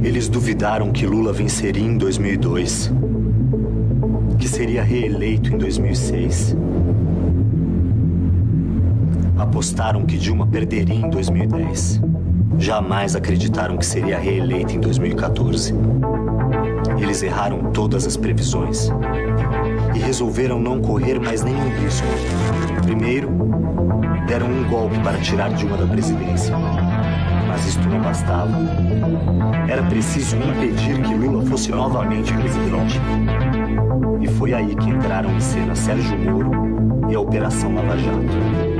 Eles duvidaram que Lula venceria em 2002, que seria reeleito em 2006. Apostaram que Dilma perderia em 2010. Jamais acreditaram que seria reeleita em 2014. Eles erraram todas as previsões e resolveram não correr mais nenhum risco. Primeiro, deram um golpe para tirar Dilma da presidência. Mas isto não bastava. Era preciso impedir que Lula fosse novamente presidente. E foi aí que entraram em cena Sérgio Moro e a Operação Lava Jato.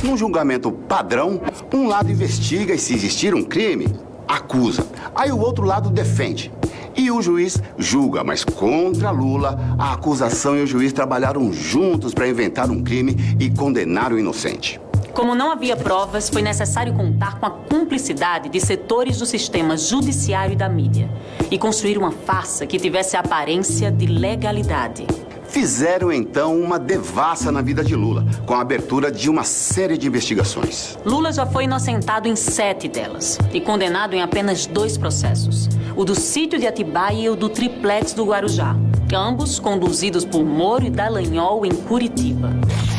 Num julgamento padrão, um lado investiga e, se existir um crime, acusa. Aí o outro lado defende. E o juiz julga, mas contra Lula, a acusação e o juiz trabalharam juntos para inventar um crime e condenar o inocente. Como não havia provas, foi necessário contar com a cumplicidade de setores do sistema judiciário e da mídia e construir uma farsa que tivesse a aparência de legalidade. Fizeram, então, uma devassa na vida de Lula, com a abertura de uma série de investigações. Lula já foi inocentado em 7 delas e condenado em apenas 2 processos. O do sítio de Atibaia e o do triplex do Guarujá, ambos conduzidos por Moro e Dallagnol em Curitiba.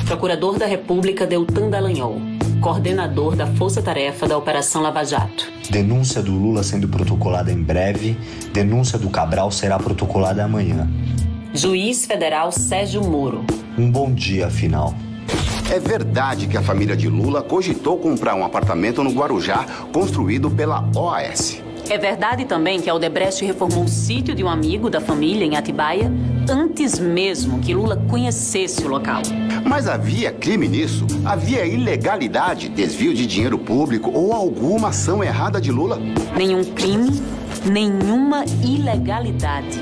Procurador da República Deltan Dallagnol, coordenador da Força Tarefa da Operação Lava Jato. Denúncia do Lula sendo protocolada em breve, denúncia do Cabral será protocolada amanhã. Juiz Federal Sérgio Moro. Um bom dia, afinal. É verdade que a família de Lula cogitou comprar um apartamento no Guarujá construído pela OAS. É verdade também que a Odebrecht reformou o sítio de um amigo da família em Atibaia antes mesmo que Lula conhecesse o local. Mas havia crime nisso? Havia ilegalidade, desvio de dinheiro público ou alguma ação errada de Lula? Nenhum crime, nenhuma ilegalidade.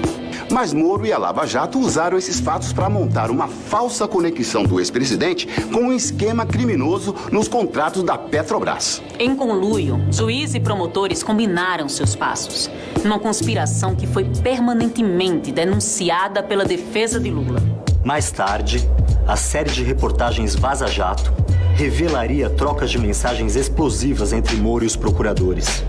Mas Moro e a Lava Jato usaram esses fatos para montar uma falsa conexão do ex-presidente com um esquema criminoso nos contratos da Petrobras. Em conluio, juiz e promotores combinaram seus passos, numa conspiração que foi permanentemente denunciada pela defesa de Lula. Mais tarde, a série de reportagens Vaza Jato revelaria trocas de mensagens explosivas entre Moro e os procuradores.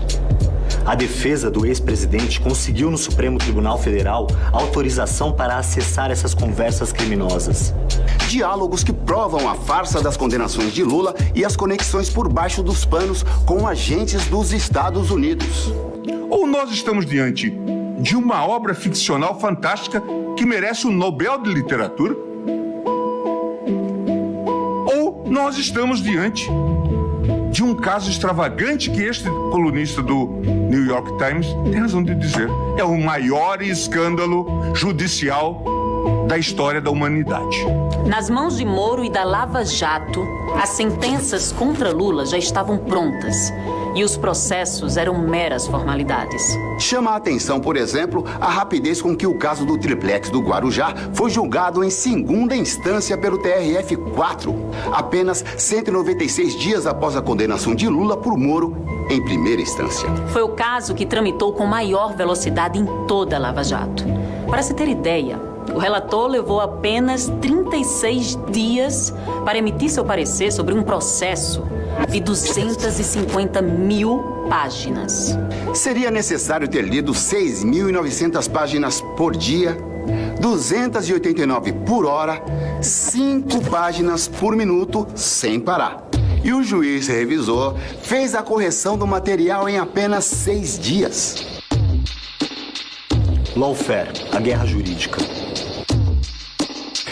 A defesa do ex-presidente conseguiu no Supremo Tribunal Federal autorização para acessar essas conversas criminosas. Diálogos que provam a farsa das condenações de Lula e as conexões por baixo dos panos com agentes dos Estados Unidos. Ou nós estamos diante de uma obra ficcional fantástica que merece o Nobel de Literatura? Ou nós estamos diante de um caso extravagante que este colunista do New York Times tem razão de dizer. É o maior escândalo judicial da história da humanidade. Nas mãos de Moro e da Lava Jato, as sentenças contra Lula já estavam prontas e os processos eram meras formalidades. Chama a atenção, por exemplo, a rapidez com que o caso do triplex do Guarujá foi julgado em segunda instância pelo TRF-4, apenas 196 dias após a condenação de Lula por Moro em primeira instância. Foi o caso que tramitou com maior velocidade em toda a Lava Jato. Para se ter ideia, o relator levou apenas 36 dias para emitir seu parecer sobre um processo de 250 mil páginas. Seria necessário ter lido 6.900 páginas por dia, 289 por hora, 5 páginas por minuto, sem parar. E o juiz revisor fez a correção do material em apenas 6 dias. Lawfare, a guerra jurídica.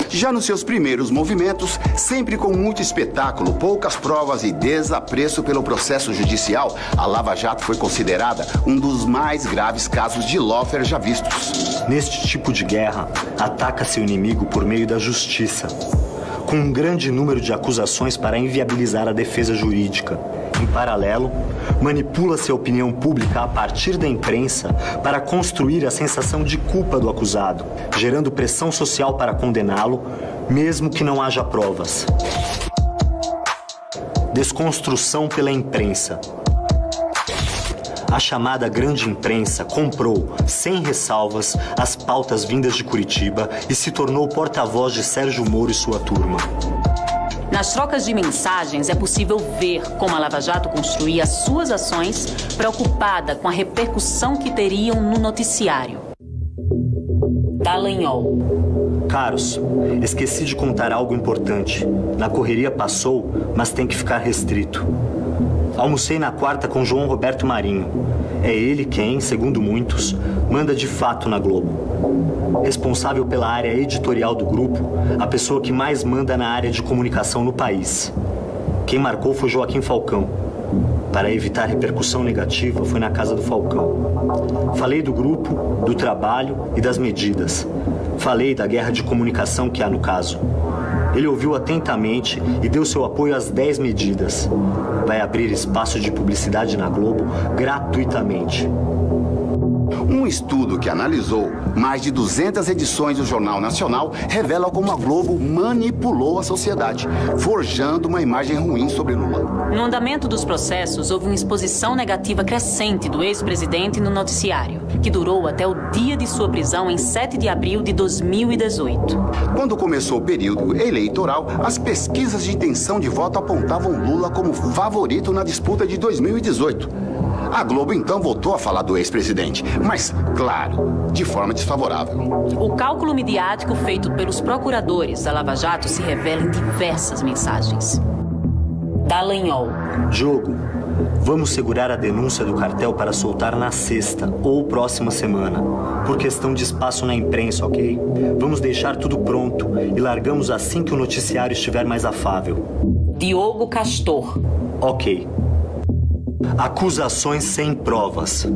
Já nos seus primeiros movimentos, sempre com muito espetáculo, poucas provas e desapreço pelo processo judicial, a Lava Jato foi considerada um dos mais graves casos de lawfare já vistos. Neste tipo de guerra, ataca-se o inimigo por meio da justiça, com um grande número de acusações para inviabilizar a defesa jurídica, Em paralelo, manipula-se a opinião pública a partir da imprensa para construir a sensação de culpa do acusado, gerando pressão social para condená-lo, mesmo que não haja provas. Desconstrução pela imprensa. A chamada grande imprensa comprou, sem ressalvas, as pautas vindas de Curitiba e se tornou porta-voz de Sérgio Moro e sua turma. Nas trocas de mensagens, é possível ver como a Lava Jato construía as suas ações preocupada com a repercussão que teriam no noticiário. Dallagnol. Caros, esqueci de contar algo importante. Na correria passou, mas tem que ficar restrito. Almocei na quarta com João Roberto Marinho. É ele quem, segundo muitos, manda de fato na Globo. Responsável pela área editorial do grupo, a pessoa que mais manda na área de comunicação no país. Quem marcou foi Joaquim Falcão. Para evitar repercussão negativa, foi na casa do Falcão. Falei do grupo, do trabalho e das medidas. Falei da guerra de comunicação que há no caso. Ele ouviu atentamente e deu seu apoio às 10 medidas. Vai abrir espaço de publicidade na Globo gratuitamente. Um estudo que analisou mais de 200 edições do Jornal Nacional revela como a Globo manipulou a sociedade, forjando uma imagem ruim sobre Lula. No andamento dos processos, houve uma exposição negativa crescente do ex-presidente no noticiário, que durou até o dia de sua prisão em 7 de abril de 2018. Quando começou o período eleitoral, as pesquisas de intenção de voto apontavam Lula como favorito na disputa de 2018. A Globo então voltou a falar do ex-presidente, mas, claro, de forma desfavorável. O cálculo midiático feito pelos procuradores da Lava Jato se revela em diversas mensagens. Dallagnol. Diogo, vamos segurar a denúncia do cartel para soltar na sexta ou próxima semana, por questão de espaço na imprensa, ok? Vamos deixar tudo pronto e largamos assim que o noticiário estiver mais afável. Diogo Castor. Ok. Acusações sem provas.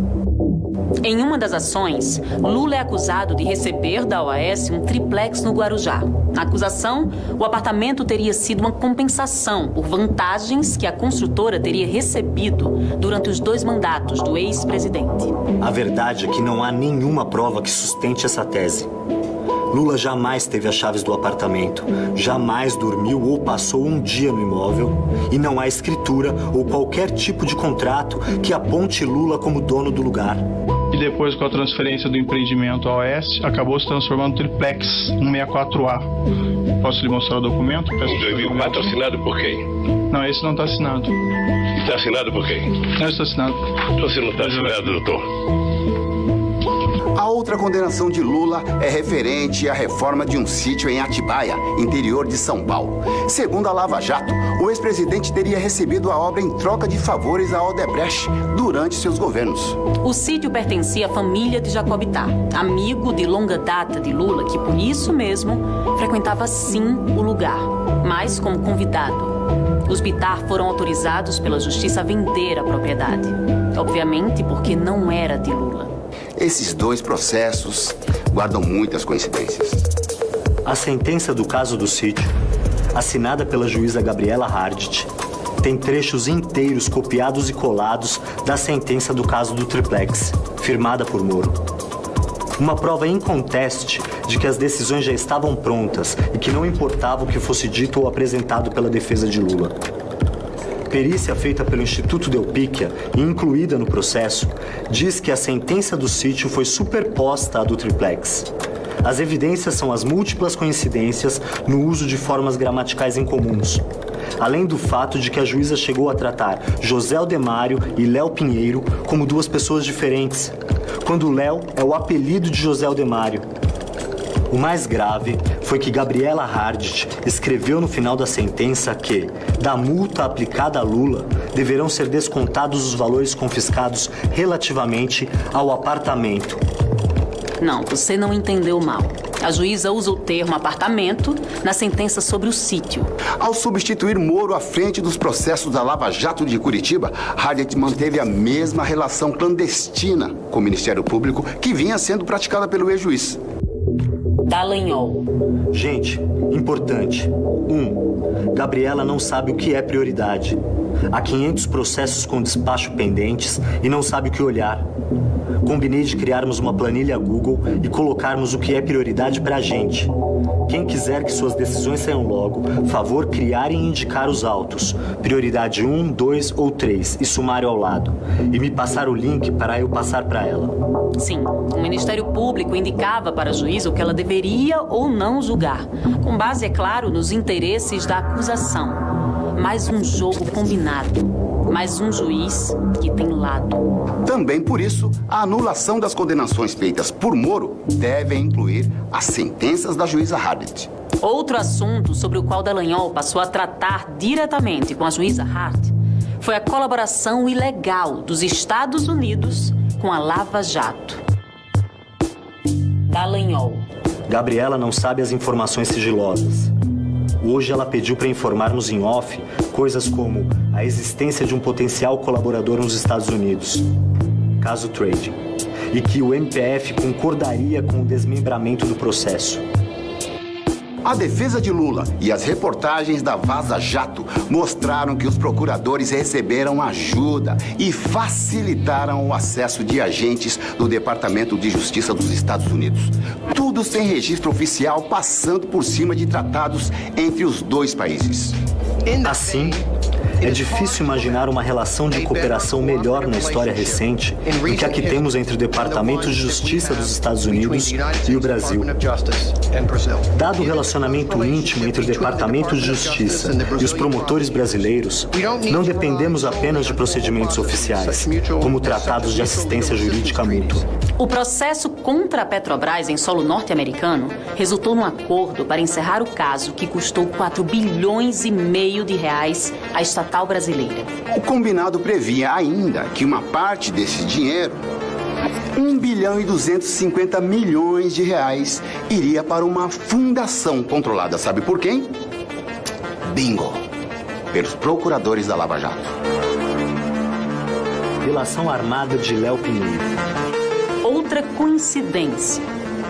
Em uma das ações, Lula é acusado de receber da OAS um triplex no Guarujá. Na acusação, o apartamento teria sido uma compensação por vantagens que a construtora teria recebido durante os 2 mandatos do ex-presidente. A verdade é que não há nenhuma prova que sustente essa tese. Lula jamais teve as chaves do apartamento, jamais dormiu ou passou um dia no imóvel e não há escritura ou qualquer tipo de contrato que aponte Lula como dono do lugar. E depois, com a transferência do empreendimento à OAS, acabou se transformando no triplex 164A. Posso lhe mostrar o documento? Em 2004 assinado por quem? Não, esse não está assinado. Está assinado por quem? Não está assinado. Você não está assinado, doutor? A outra condenação de Lula é referente à reforma de um sítio em Atibaia, interior de São Paulo. Segundo a Lava Jato, o ex-presidente teria recebido a obra em troca de favores à Odebrecht durante seus governos. O sítio pertencia à família de Jacob Bittar, amigo de longa data de Lula, que por isso mesmo frequentava sim o lugar, mas como convidado. Os Bittar foram autorizados pela justiça a vender a propriedade, obviamente porque não era de Lula. Esses 2 processos guardam muitas coincidências. A sentença do caso do sítio, assinada pela juíza Gabriela Hardt, tem trechos inteiros copiados e colados da sentença do caso do triplex, firmada por Moro. Uma prova inconteste de que as decisões já estavam prontas e que não importava o que fosse dito ou apresentado pela defesa de Lula. Perícia feita pelo Instituto Delpicchia e incluída no processo, diz que a sentença do sítio foi superposta à do triplex. As evidências são as múltiplas coincidências no uso de formas gramaticais incomuns, além do fato de que a juíza chegou a tratar José Aldemário e Léo Pinheiro como 2 pessoas diferentes, quando Léo é o apelido de José Aldemário. O mais grave foi que Gabriela Hardt escreveu no final da sentença que, da multa aplicada a Lula, deverão ser descontados os valores confiscados relativamente ao apartamento. Não, você não entendeu mal. A juíza usa o termo apartamento na sentença sobre o sítio. Ao substituir Moro à frente dos processos da Lava Jato de Curitiba, Hardt manteve a mesma relação clandestina com o Ministério Público que vinha sendo praticada pelo ex-juiz. Dallagnol. Gente, importante. 1. Gabriela não sabe o que é prioridade. Há 500 processos com despacho pendentes e não sabe o que olhar. Combinei de criarmos uma planilha Google e colocarmos o que é prioridade pra gente. Quem quiser que suas decisões saiam logo, favor criar e indicar os autos. Prioridade 1, 2 ou 3 e sumário ao lado. E me passar o link para eu passar para ela. Sim, o Ministério Público indicava para a juíza o que ela deveria ou não julgar, com base, é claro, nos interesses da acusação. Mais um jogo combinado, mais um juiz que tem lado. Também por isso, a anulação das condenações feitas por Moro deve incluir as sentenças da juíza Hardit. Outro assunto sobre o qual Dallagnol passou a tratar diretamente com a juíza Hart foi a colaboração ilegal dos Estados Unidos com a Lava Jato. Dallagnol. Gabriela não sabe as informações sigilosas. Hoje ela pediu para informarmos em off coisas como a existência de um potencial colaborador nos Estados Unidos, caso Trading, e que o MPF concordaria com o desmembramento do processo. A defesa de Lula e as reportagens da Vaza Jato mostraram que os procuradores receberam ajuda e facilitaram o acesso de agentes do Departamento de Justiça dos Estados Unidos. Tudo sem registro oficial, passando por cima de tratados entre os dois países. Assim, é difícil imaginar uma relação de cooperação melhor na história recente do que a que temos entre o Departamento de Justiça dos Estados Unidos e o Brasil. Dado o relacionamento íntimo entre o Departamento de Justiça e os promotores brasileiros, não dependemos apenas de procedimentos oficiais, como tratados de assistência jurídica mútua. O processo contra a Petrobras em solo norte-americano resultou num acordo para encerrar o caso que custou 4,5 bilhões de reais à estatal brasileira. O combinado previa ainda que uma parte desse dinheiro, 1 bilhão e 250 milhões de reais, iria para uma fundação controlada, sabe por quem? Bingo! Pelos procuradores da Lava Jato. Delação armada de Léo Pinheiro. Outra coincidência.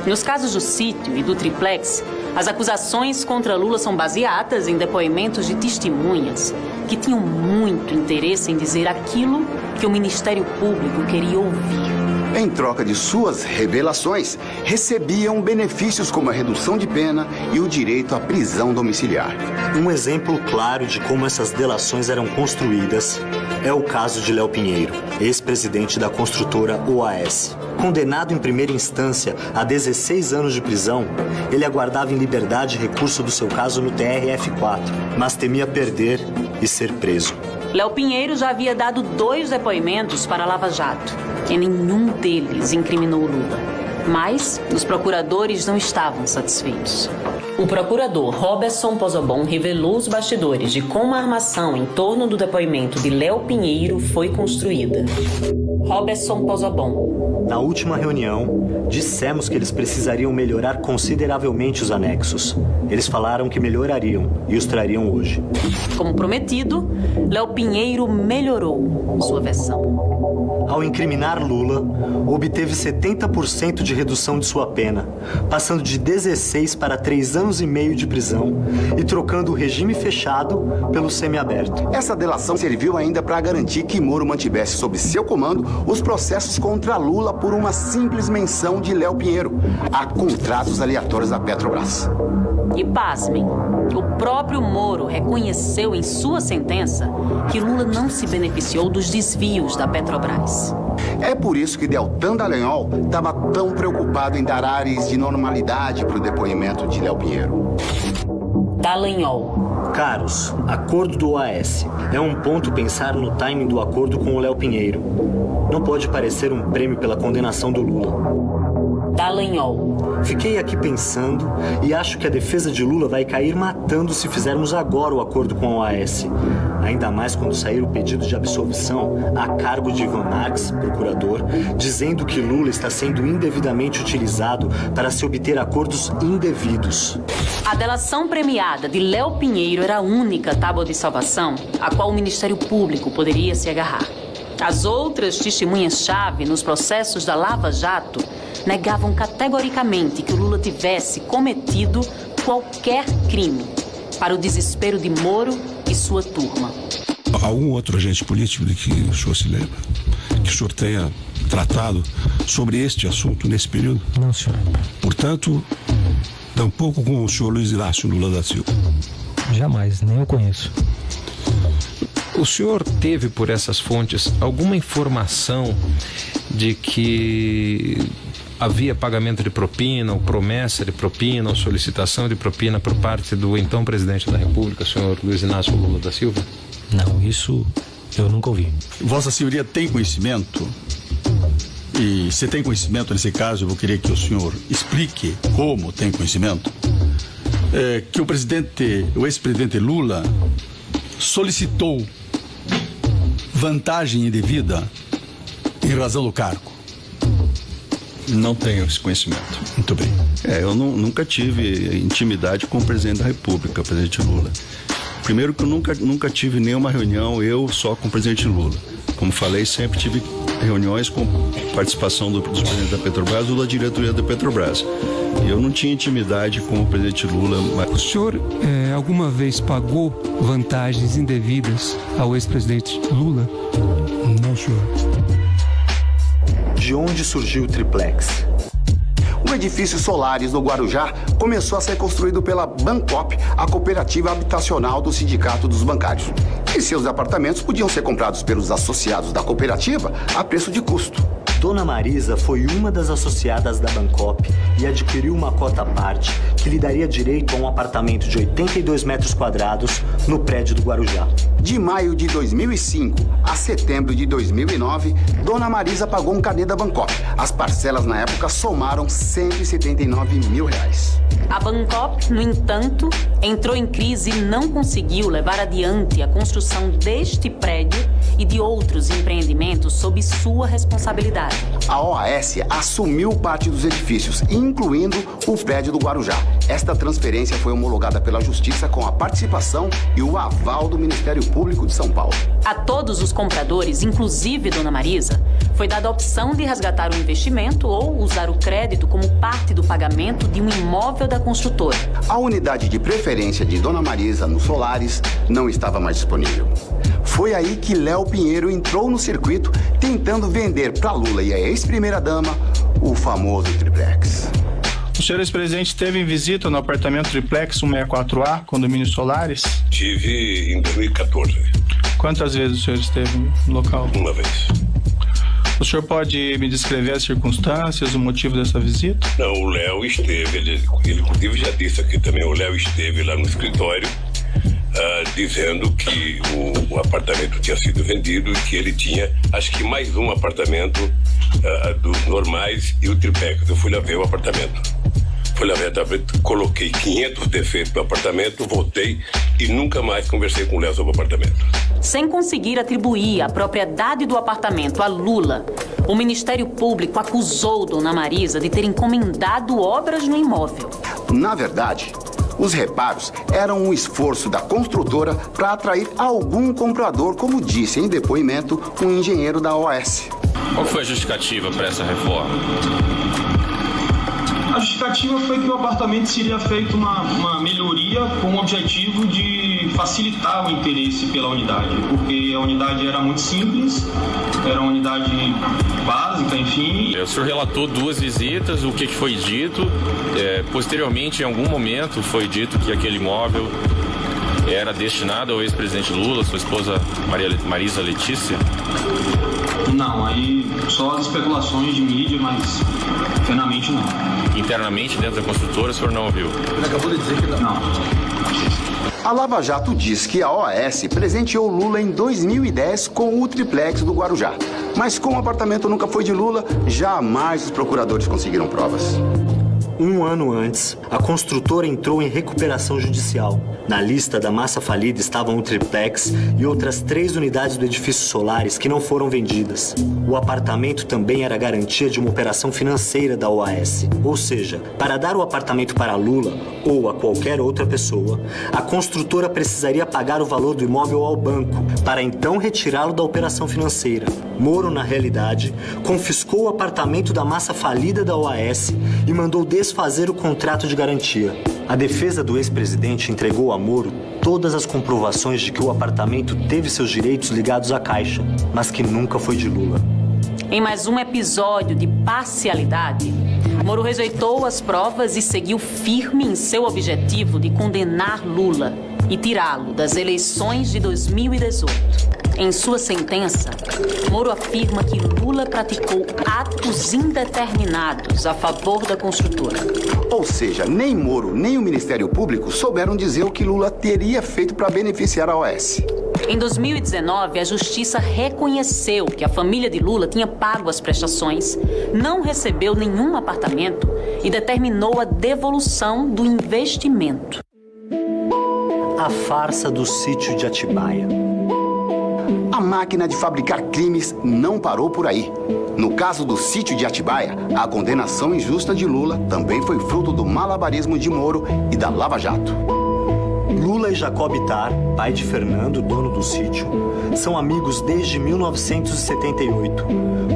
Nos casos do sítio e do triplex, as acusações contra Lula são baseadas em depoimentos de testemunhas que tinham muito interesse em dizer aquilo que o Ministério Público queria ouvir. Em troca de suas revelações, recebiam benefícios como a redução de pena e o direito à prisão domiciliar. Um exemplo claro de como essas delações eram construídas é o caso de Léo Pinheiro, ex-presidente da construtora OAS. Condenado em primeira instância a 16 anos de prisão, ele aguardava em liberdade recurso do seu caso no TRF4, mas temia perder e ser preso. Léo Pinheiro já havia dado 2 depoimentos para a Lava Jato, e nenhum deles incriminou Lula. Mas os procuradores não estavam satisfeitos. O procurador Roberson Pozobon revelou os bastidores de como a armação em torno do depoimento de Léo Pinheiro foi construída. Roberson Pozobon. Na última reunião, dissemos que eles precisariam melhorar consideravelmente os anexos. Eles falaram que melhorariam e os trariam hoje. Como prometido, Léo Pinheiro melhorou sua versão. Ao incriminar Lula, obteve 70% de redução de sua pena, passando de 16 para 3 anos e meio de prisão e trocando o regime fechado pelo semiaberto. Essa delação serviu ainda para garantir que Moro mantivesse sob seu comando os processos contra Lula por uma simples menção de Léo Pinheiro a contratos aleatórios da Petrobras. E pasmem, o próprio Moro reconheceu em sua sentença que Lula não se beneficiou dos desvios da Petrobras. É por isso que Deltan Dallagnol estava tão preocupado em dar ares de normalidade para o depoimento de Léo Pinheiro. Dallagnol. Caros, acordo do OAS. É um ponto pensar no timing do acordo com o Léo Pinheiro. Não pode parecer um prêmio pela condenação do Lula. Dallagnol. Fiquei aqui pensando e acho que a defesa de Lula vai cair matando se fizermos agora o acordo com a OAS. Ainda mais quando sair o pedido de absolvição a cargo de Ivan Marques, procurador, dizendo que Lula está sendo indevidamente utilizado para se obter acordos indevidos. A delação premiada de Léo Pinheiro era a única tábua de salvação a qual o Ministério Público poderia se agarrar. As outras testemunhas-chave nos processos da Lava Jato negavam categoricamente que o Lula tivesse cometido qualquer crime, para o desespero de Moro e sua turma. algum outro agente político de que o senhor se lembra? Que o senhor tenha tratado sobre este assunto nesse período? Não, senhor. Portanto, tampouco com o senhor Luiz Inácio Lula da Silva? Jamais, nem eu conheço. O senhor teve por essas fontes alguma informação de que havia pagamento de propina, ou promessa de propina, ou solicitação de propina por parte do então presidente da República, senhor Luiz Inácio Lula da Silva? Não, isso eu nunca ouvi. Vossa Senhoria tem conhecimento, e se tem conhecimento nesse caso, eu vou querer que o senhor explique como tem conhecimento, que o ex-presidente Lula solicitou vantagem indevida em razão do cargo. Não tenho esse conhecimento. Muito bem. Eu nunca tive intimidade com o presidente da República, o presidente Lula. Primeiro que eu nunca tive nenhuma reunião, eu só com o presidente Lula. Como falei, sempre tive reuniões com participação dos presidentes da Petrobras ou da diretoria da Petrobras. E eu não tinha intimidade com o presidente Lula. O senhor alguma vez pagou vantagens indevidas ao ex-presidente Lula? Não, senhor. De onde surgiu o triplex? O edifício Solares do Guarujá começou a ser construído pela Bancop, a cooperativa habitacional do Sindicato dos Bancários. E seus apartamentos podiam ser comprados pelos associados da cooperativa a preço de custo. Dona Marisa foi uma das associadas da Bancop e adquiriu uma cota à parte que lhe daria direito a um apartamento de 82 metros quadrados no prédio do Guarujá. De maio de 2005 a setembro de 2009, Dona Marisa pagou um carnê da Bancop. As parcelas na época somaram R$179 mil. A Bancop, no entanto, entrou em crise e não conseguiu levar adiante a construção deste prédio e de outros empreendimentos sob sua responsabilidade. A OAS assumiu parte dos edifícios, incluindo o prédio do Guarujá. Esta transferência foi homologada pela Justiça com a participação e o aval do Ministério Público de São Paulo. A todos os compradores, inclusive Dona Marisa, foi dada a opção de resgatar o investimento ou usar o crédito como parte do pagamento de um imóvel da construtora. A unidade de preferência de Dona Marisa no Solares não estava mais disponível. Foi aí que Léo Pinheiro entrou no circuito tentando vender para Lula e a ex-primeira-dama o famoso triplex. O senhor ex-presidente esteve em visita no apartamento triplex 164A, condomínio Solares? Tive em 2014. Quantas vezes o senhor esteve no local? Uma vez. O senhor pode me descrever as circunstâncias, o motivo dessa visita? Não, o Léo esteve, ele inclusive já disse aqui também, o Léo esteve lá no escritório dizendo que o apartamento tinha sido vendido e que ele tinha, acho que mais um apartamento dos normais e o triplex. Eu fui lá ver o apartamento. Fui lá ver, coloquei 500 defeitos no apartamento, voltei e nunca mais conversei com o Léo sobre o apartamento. Sem conseguir atribuir a propriedade do apartamento a Lula, o Ministério Público acusou Dona Marisa de ter encomendado obras no imóvel. Na verdade, os reparos eram um esforço da construtora para atrair algum comprador, como disse em depoimento um engenheiro da OAS. Qual foi a justificativa para essa reforma? A justificativa foi que o apartamento seria feito uma melhoria com o objetivo de facilitar o interesse pela unidade, porque a unidade era muito simples, era uma unidade básica, enfim. O senhor relatou 2 visitas, o que foi dito, posteriormente, em algum momento, foi dito que aquele imóvel era destinado ao ex-presidente Lula, sua esposa Marisa Letícia? Não, aí só as especulações de mídia, mas internamente não. Internamente, dentro da construtora, o senhor não ouviu? Ele acabou de dizer que não. A Lava Jato diz que a OAS presenteou Lula em 2010 com o triplex do Guarujá. Mas como o apartamento nunca foi de Lula, jamais os procuradores conseguiram provas. Um ano antes, a construtora entrou em recuperação judicial. Na lista da massa falida estavam o triplex e outras 3 unidades do edifício Solares que não foram vendidas. O apartamento também era garantia de uma operação financeira da OAS. Ou seja, para dar o apartamento para Lula ou a qualquer outra pessoa, a construtora precisaria pagar o valor do imóvel ao banco, para então retirá-lo da operação financeira. Moro, na realidade, confiscou o apartamento da massa falida da OAS e mandou desfazer o contrato de garantia. A defesa do ex-presidente entregou a Moro todas as comprovações de que o apartamento teve seus direitos ligados à Caixa, mas que nunca foi de Lula. Em mais um episódio de parcialidade, Moro rejeitou as provas e seguiu firme em seu objetivo de condenar Lula e tirá-lo das eleições de 2018. Em sua sentença, Moro afirma que Lula praticou atos indeterminados a favor da construtora. Ou seja, nem Moro nem o Ministério Público souberam dizer o que Lula teria feito para beneficiar a OAS. Em 2019, a Justiça reconheceu que a família de Lula tinha pago as prestações, não recebeu nenhum apartamento e determinou a devolução do investimento. A farsa do sítio de Atibaia. A máquina de fabricar crimes não parou por aí. No caso do sítio de Atibaia, a condenação injusta de Lula também foi fruto do malabarismo de Moro e da Lava Jato. Lula e Jacob Ittar, pai de Fernando, dono do sítio, são amigos desde 1978,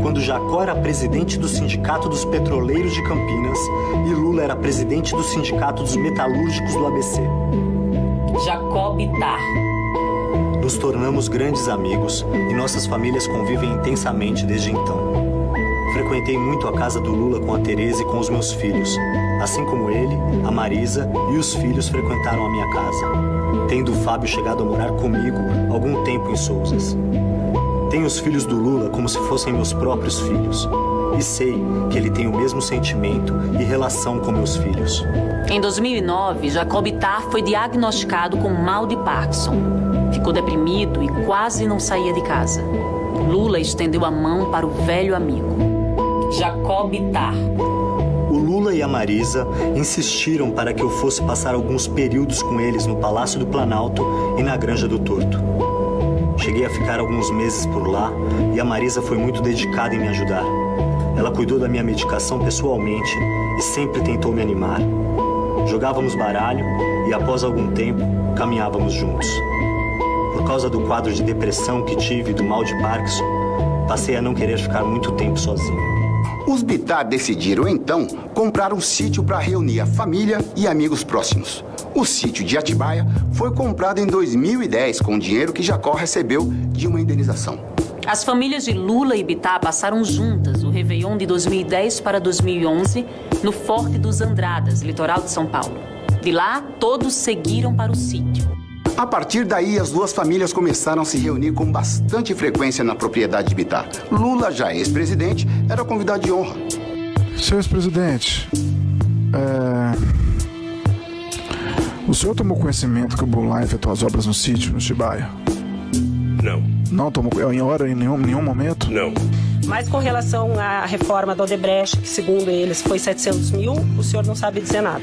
quando Jacó era presidente do Sindicato dos Petroleiros de Campinas e Lula era presidente do Sindicato dos Metalúrgicos do ABC. Jacob Ittar. Nos tornamos grandes amigos e nossas famílias convivem intensamente desde então. Frequentei muito a casa do Lula com a Tereza e com os meus filhos, assim como ele, a Marisa e os filhos frequentaram a minha casa, tendo o Fábio chegado a morar comigo algum tempo em Sousas. Tenho os filhos do Lula como se fossem meus próprios filhos, e sei que ele tem o mesmo sentimento e relação com meus filhos. Em 2009, Jacob Ittar foi diagnosticado com mal de Parkinson. Ficou deprimido e quase não saía de casa. Lula estendeu a mão para o velho amigo. Jacob Ittar. O Lula e a Marisa insistiram para que eu fosse passar alguns períodos com eles no Palácio do Planalto e na Granja do Torto. Cheguei a ficar alguns meses por lá e a Marisa foi muito dedicada em me ajudar. Ela cuidou da minha medicação pessoalmente e sempre tentou me animar. Jogávamos baralho e, após algum tempo, caminhávamos juntos. Por causa do quadro de depressão que tive e do mal de Parkinson, passei a não querer ficar muito tempo sozinho. Os Bittar decidiram, então, comprar um sítio para reunir a família e amigos próximos. O sítio de Atibaia foi comprado em 2010 com dinheiro que Jacó recebeu de uma indenização. As famílias de Lula e Bittar passaram juntas o Réveillon de 2010 para 2011 no Forte dos Andradas, litoral de São Paulo. De lá, todos seguiram para o sítio. A partir daí, as duas famílias começaram a se reunir com bastante frequência na propriedade de Bittar. Lula, já ex-presidente, era convidado de honra. Senhor ex-presidente, o senhor tomou conhecimento que o Brunline efetuou as obras no sítio, no Atibaia? Não. Não tomou em hora, em nenhum momento? Não. Mas com relação à reforma da Odebrecht, que segundo eles foi 700 mil, o senhor não sabe dizer nada?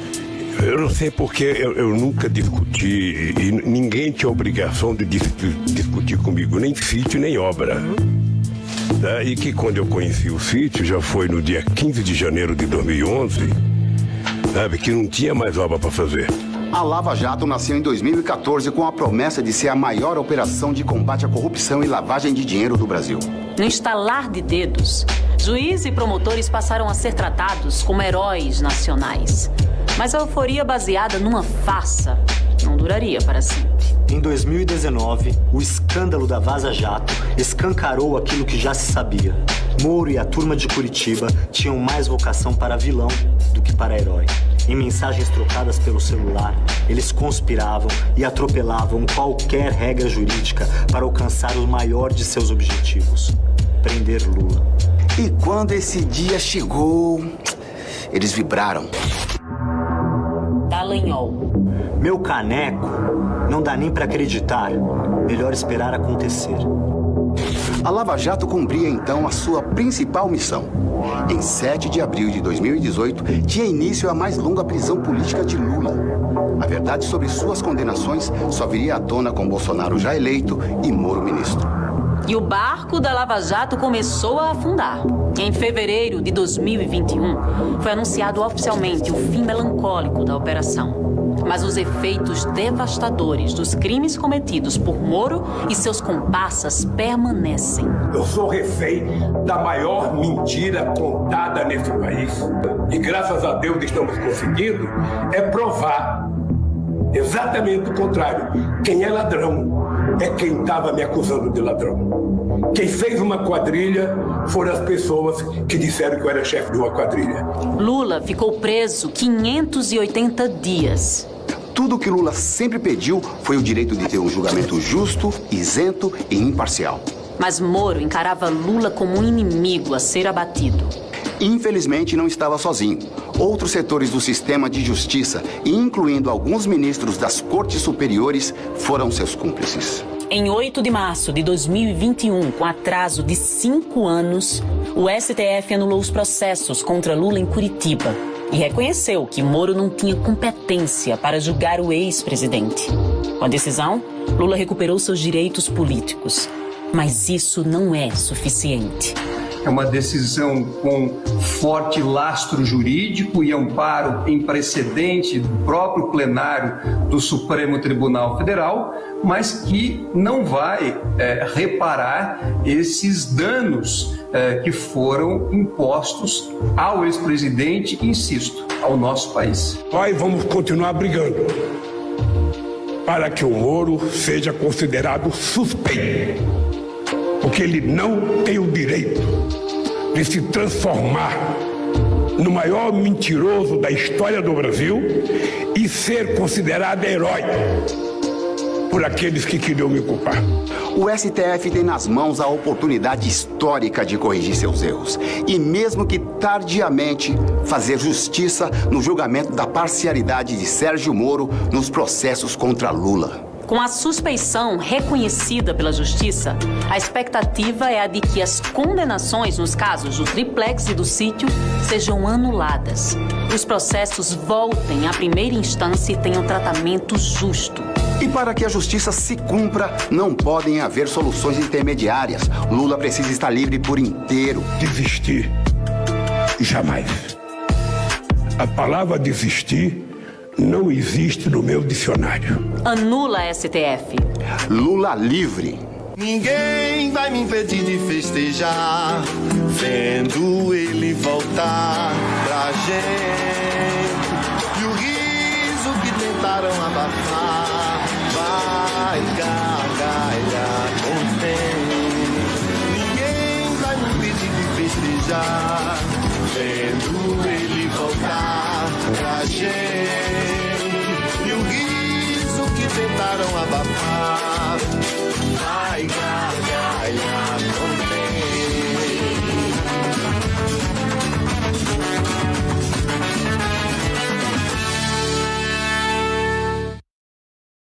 Eu não sei porque eu nunca discuti e ninguém tinha obrigação de discutir comigo, nem sítio, nem obra. E que quando eu conheci o sítio, já foi no dia 15 de janeiro de 2011, sabe, que não tinha mais obra para fazer. A Lava Jato nasceu em 2014 com a promessa de ser a maior operação de combate à corrupção e lavagem de dinheiro do Brasil. No estalar de dedos, juízes e promotores passaram a ser tratados como heróis nacionais. Mas a euforia baseada numa farsa não duraria para sempre. Em 2019, o escândalo da Vaza Jato escancarou aquilo que já se sabia. Moro e a turma de Curitiba tinham mais vocação para vilão do que para herói. Em mensagens trocadas pelo celular, eles conspiravam e atropelavam qualquer regra jurídica para alcançar o maior de seus objetivos: prender Lula. E quando esse dia chegou, eles vibraram. Dallagnol. Meu caneco, não dá nem para acreditar. Melhor esperar acontecer. A Lava Jato cumpria então a sua principal missão. Em 7 de abril de 2018, tinha início a mais longa prisão política de Lula. A verdade sobre suas condenações só viria à tona com Bolsonaro já eleito e Moro ministro. E o barco da Lava Jato começou a afundar. Em fevereiro de 2021, foi anunciado oficialmente o fim melancólico da operação. Mas os efeitos devastadores dos crimes cometidos por Moro e seus comparsas permanecem. Eu sou refém da maior mentira contada nesse país. E graças a Deus estamos conseguindo provar exatamente o contrário. Quem é ladrão é quem estava me acusando de ladrão. Quem fez uma quadrilha foram as pessoas que disseram que eu era chefe de uma quadrilha. Lula ficou preso 580 dias. Tudo que Lula sempre pediu foi o direito de ter um julgamento justo, isento e imparcial. Mas Moro encarava Lula como um inimigo a ser abatido. Infelizmente, não estava sozinho. Outros setores do sistema de justiça, incluindo alguns ministros das cortes superiores, foram seus cúmplices. Em 8 de março de 2021, com atraso de 5 anos, o STF anulou os processos contra Lula em Curitiba e reconheceu que Moro não tinha competência para julgar o ex-presidente. Com a decisão, Lula recuperou seus direitos políticos. Mas isso não é suficiente. É uma decisão com forte lastro jurídico e amparo em precedente do próprio plenário do Supremo Tribunal Federal, mas que não vai reparar esses danos que foram impostos ao ex-presidente e, insisto, ao nosso país. Nós vamos continuar brigando para que o Moro seja considerado suspeito, porque ele não tem o direito de se transformar no maior mentiroso da história do Brasil e ser considerado herói por aqueles que queriam me culpar. O STF tem nas mãos a oportunidade histórica de corrigir seus erros e, mesmo que tardiamente, fazer justiça no julgamento da parcialidade de Sérgio Moro nos processos contra Lula. Com a suspeição reconhecida pela Justiça, a expectativa é a de que as condenações nos casos do triplex e do sítio sejam anuladas. Os processos voltem à primeira instância e tenham tratamento justo. E para que a justiça se cumpra, não podem haver soluções intermediárias. Lula precisa estar livre por inteiro. Desistir? Jamais. A palavra desistir não existe no meu dicionário. Anula a STF. Lula livre. Ninguém vai me impedir de festejar, vendo ele voltar pra gente. E o riso que tentaram abafar vai cair.